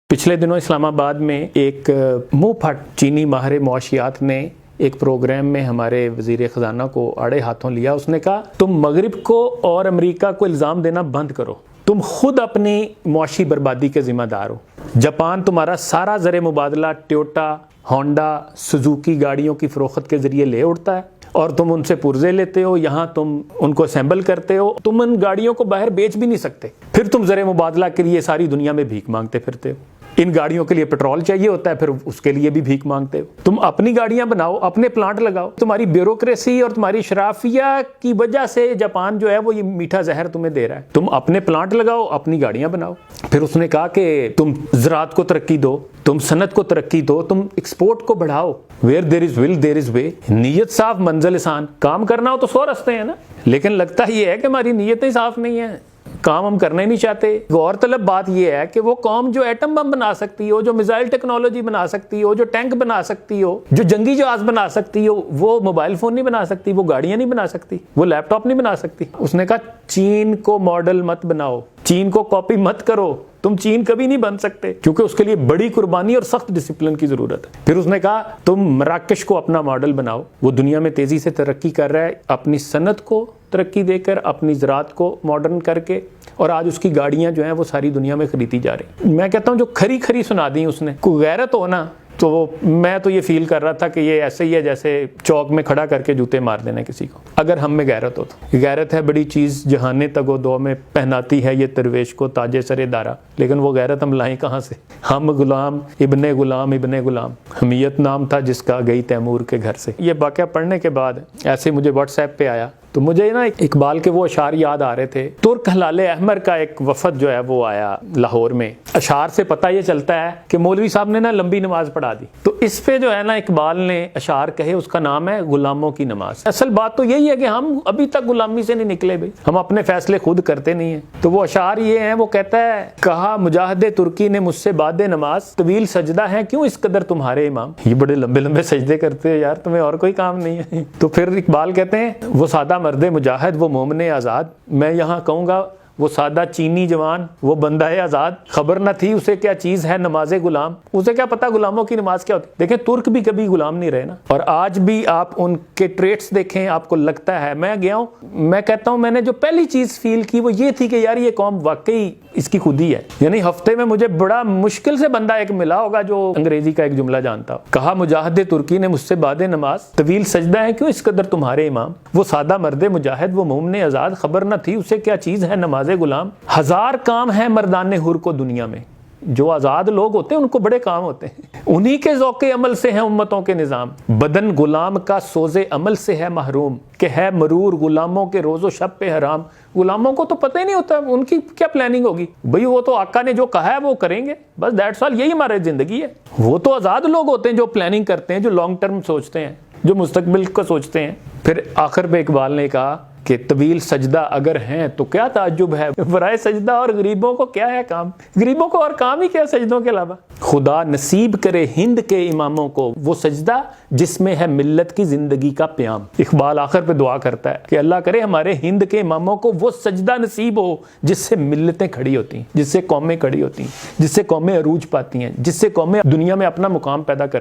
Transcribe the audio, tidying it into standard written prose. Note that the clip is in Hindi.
पिछले दिनों इस्लामाबाद में एक मुंह फट चीनी माहिर मुआशियात ने एक प्रोग्राम में हमारे वजीर ख़जाना को आड़े हाथों लिया। उसने कहा तुम मगरिब को और अमेरिका को इल्ज़ाम देना बंद करो, तुम खुद अपनी मुआशी बर्बादी के ज़िम्मेदार हो। जापान तुम्हारा सारा ज़र मुबादला टोयोटा, होंडा, सुजुकी गाड़ियों की फ़रोख्त के ज़रिए ले उड़ता है और तुम उनसे पुर्जे लेते हो, यहाँ तुम उनको असेंबल करते हो। तुम उन गाड़ियों को बाहर बेच भी नहीं सकते, फिर तुम ज़र मुबादला के लिए सारी दुनिया में भीख मांगते फिरते हो। इन गाड़ियों के लिए पेट्रोल चाहिए होता है, फिर उसके लिए भी भीख मांगते हो। तुम अपनी गाड़ियां बनाओ, अपने प्लांट लगाओ। तुम्हारी ब्यूरोक्रेसी और तुम्हारी शराफिया की वजह से जापान जो है वो ये मीठा जहर तुम्हें दे रहा है। तुम अपने प्लांट लगाओ, अपनी गाड़ियां बनाओ। फिर उसने कहा कि तुम ज़राअत को तरक्की दो, तुम सनत को तरक्की दो, तुम एक्सपोर्ट को बढ़ाओ। Where there is will there is way. नीयत साफ मंजिल आसान। काम करना हो तो 100 रास्ते हैं ना, लेकिन लगता ही है कि हमारी नीयतें साफ नहीं है, काम हम करना ही नहीं चाहते। गौरतलब बात यह है कि वो कौम जो एटम बम बना सकती हो, जो मिसाइल टेक्नोलॉजी बना सकती हो, जो टैंक बना सकती हो, जो जंगी जहाज बना सकती हो, वो मोबाइल फोन नहीं बना सकती, वो गाड़ियां नहीं बना सकती, वो लैपटॉप नहीं बना सकती। उसने कहा चीन को मॉडल मत बनाओ, चीन को कॉपी मत करो, तुम चीन कभी नहीं बन सकते, क्योंकि उसके लिए बड़ी कुर्बानी और सख्त डिसिप्लिन की जरूरत है। फिर उसने कहा तुम मराकश को अपना मॉडल बनाओ, वो दुनिया में तेजी से तरक्की कर रहा है, अपनी सनत को तरक्की देकर, अपनी ज़राअत को मॉडर्न करके, और आज उसकी गाड़ियां जो हैं वो सारी दुनिया में खरीदी जा रही। मैं कहता हूँ जो खरी खरी सुना दी उसने। कोई गैरत हो ना, तो मैं तो ये फील कर रहा था कि ये ऐसे ही है जैसे चौक में खड़ा करके जूते मार देना किसी को। अगर हम में गैरत हो तो गैरत है बड़ी चीज़, जहाने तगो दो में पहनाती है ये दरवेश को ताजे सरे दारा। लेकिन वो गैरत हम लाएं कहाँ से? हम गुलाम इब्ने गुलाम इब्ने गुलाम, हमीयत नाम था जिसका, गई तैमूर के घर से। ये वाक़या पढ़ने के बाद ऐसे मुझे व्हाट्सएप पे आया तो मुझे ना इकबाल के वो अशार याद आ रहे थे। तुर्क हलाले अहमर का एक वफद जो है वो आया लाहौर में। अशार से पता ये चलता है कि मौलवी साहब ने ना लंबी नमाज पढ़ा दी। तो इस पे जो है ना इकबाल ने अशार कहे, उसका नाम है गुलामों की नमाज। असल बात तो यही है कि हम अभी तक गुलामी से नहीं निकले भाई, हम अपने फैसले खुद करते नहीं है। तो वो अशार ये है, वो कहता है कहा मुजाहिदे तुर्की ने मुझसे बादे नमाज, तवील सजदा है क्यों इस कदर तुम्हारे इमाम। ये बड़े लंबे लंबे सजदे करते हैं यार, तुम्हें और कोई काम नहीं है। तो फिर इकबाल कहते हैं वो सादा मर्दे मुजाहिद, वो मोमने आज़ाद, मैं यहाँ कहूँगा वो सादा चीनी जवान, वो बंदा है आज़ाद, खबर न थी उसे क्या चीज़ है नमाजे गुलाम। उसे क्या पता गुलामों की नमाज क्या होती। देखें तुर्क भी कभी गुलाम नहीं रहे ना, और आज भी आप उनके ट्रेट्स देखें, आपको लगता है। मैं गया हूँ, मैं कहता हूँ मैंने जो पहली चीज़ फील की वो ये थी कि यार ये कौम वाकई इसकी खुदी है। यानी हफ्ते में मुझे बड़ा मुश्किल से बंदा एक मिला होगा जो अंग्रेजी का एक जुमला जानता हो। कहा मुजाहिदे तुर्की ने मुझसे बादे नमाज, तवील सजदा है क्यों इस कदर तुम्हारे इमाम, वो सादा मर्दे मुजाहिद, वो मोमने आज़ाद, खबर न थी उसे क्या चीज़ है नमाज गुलाम। हजार काम है मर्दाने हुर को दुनिया में। जो आजाद लोग होते हैं उनको बड़े काम होते हैं, उन्हीं के ज़ौक़े अमल से है उम्मतों के निज़ाम। बदन गुलाम का सोज़े अमल से है महरूम, के है मरूर गुलामों के रोज़ो शब पे हराम। गुलामों को तो पता ही नहीं होता उनकी क्या प्लानिंग होगी भाई, वो तो आका ने जो कहा है वो करेंगे बस, दैट्स ऑल, यही हमारी जिंदगी है। वो तो आज़ाद लोग होते हैं जो प्लानिंग करते हैं, जो लॉन्ग टर्म सोचते हैं, जो मुस्तकबिल को सोचते हैं। फिर आखिर पे इकबाल ने कहा कि तवील सजदा अगर हैं तो क्या ताज्जुब है, बराए सजदा और गरीबों को क्या है काम, गरीबों को और काम ही क्या सजदों के अलावा। खुदा नसीब करे हिंद के इमामों को वो सजदा जिसमें है मिल्लत की जिंदगी का प्याम। इकबाल आखिर पे दुआ करता है कि अल्लाह करे हमारे हिंद के इमामों को वो सजदा नसीब हो जिससे मिल्लतें खड़ी होती हैं, जिससे कौमें खड़ी होती हैं, जिससे कौमें अरूज पाती हैं, जिससे कौमें दुनिया में अपना मुकाम पैदा करती हैं।